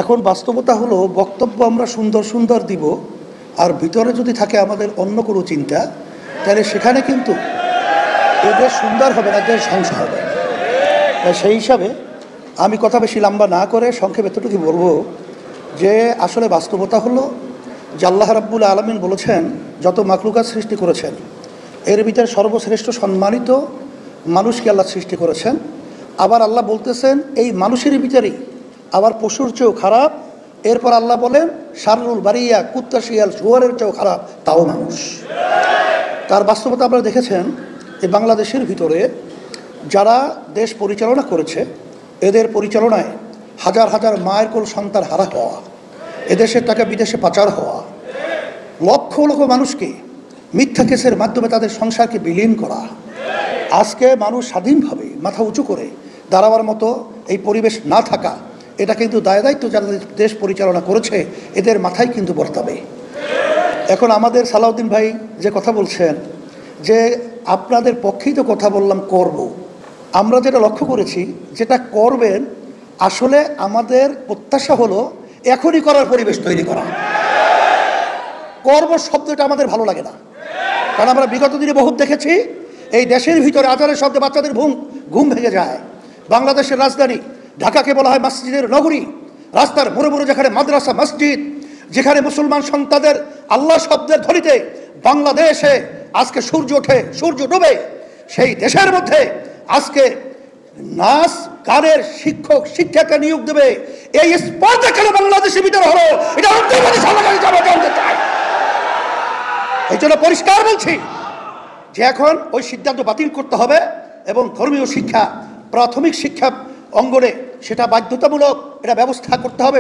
এখন বাস্তবতা হলো বক্তব্য আমরা সুন্দর সুন্দর দিব, আর ভিতরে যদি থাকে আমাদের অন্য কোনো চিন্তা, তাহলে সেখানে কিন্তু এদের সুন্দর হবে না, এদের ধ্বংস হবে। সেই হিসাবে আমি কথা বেশি লম্বা না করে সংক্ষেপে এতটুকু বলবো যে আসলে বাস্তবতা হলো যে আল্লাহ রাব্বুল আলামিন বলেছেন যত মাখলুকাত সৃষ্টি করেছেন এর ভিতরে সর্বশ্রেষ্ঠ সম্মানিত মানুষকে আল্লাহ সৃষ্টি করেছেন। আবার আল্লাহ বলতেছেন এই মানুষের ভিতরেই আবার পশুর চেয়েও খারাপ। এরপর আল্লাহ বলেন শাররুল বারিয়া, কুত্তা শিয়াল শুয়োরের চেয়েও খারাপ তাও মানুষ। তার বাস্তবতা আপনারা দেখেছেন এই বাংলাদেশের ভিতরে যারা দেশ পরিচালনা করেছে এদের পরিচালনায় হাজার হাজার মায়ের কোল সন্তান হারা হওয়া, এদেশের টাকা বিদেশে পাচার হওয়া, লক্ষ লক্ষ মানুষকে মিথ্যা কেসের মাধ্যমে তাদের সংসারকে বিলীন করা, আজকে মানুষ স্বাধীনভাবে মাথা উঁচু করে দাঁড়াবার মতো এই পরিবেশ না থাকা, এটা কিন্তু দায়িত্ব যারা দেশ পরিচালনা করেছে এদের মাথায় কিন্তু বর্তাবে। এখন আমাদের সালাউদ্দিন ভাই যে কথা বলছেন যে আপনাদের পক্ষেই তো কথা বললাম করব, আমরা যেটা লক্ষ্য করেছি যেটা করবেন আসলে আমাদের প্রত্যাশা হলো এখনই করার পরিবেশ তৈরি করা। করব শব্দটা আমাদের ভালো লাগে না, কারণ আমরা বিগত দিনে বহুত দেখেছি এই দেশের ভিতরে আজানের শব্দে বাচ্চাদের ঘুম ভেঙে যায়। বাংলাদেশের রাজধানী ঢাকাকে বলা হয় মসজিদের নগরী। রাস্তার মোড়ে মোড়ে যেখানে মাদ্রাসা মসজিদ, যেখানে মুসলমান সন্তানদের আল্লাহ শব্দের ধ্বনিতে বাংলাদেশে আজকে সূর্য ওঠে সূর্য ডোবে, সেই দেশের মধ্যে আজকে নাচ গানের শিক্ষক শিক্ষাকে নিয়োগ দেবে, এই স্পর্ধা কেন বাংলাদেশের ভিতরে হলো এটা জানতে চাই। এই জন্য পরিষ্কার বলছি যে এখন ওই সিদ্ধান্ত বাতিল করতে হবে এবং ধর্মীয় শিক্ষা প্রাথমিক শিক্ষা অঙ্গনে সেটা বাধ্যতামূলক, এটা ব্যবস্থা করতে হবে।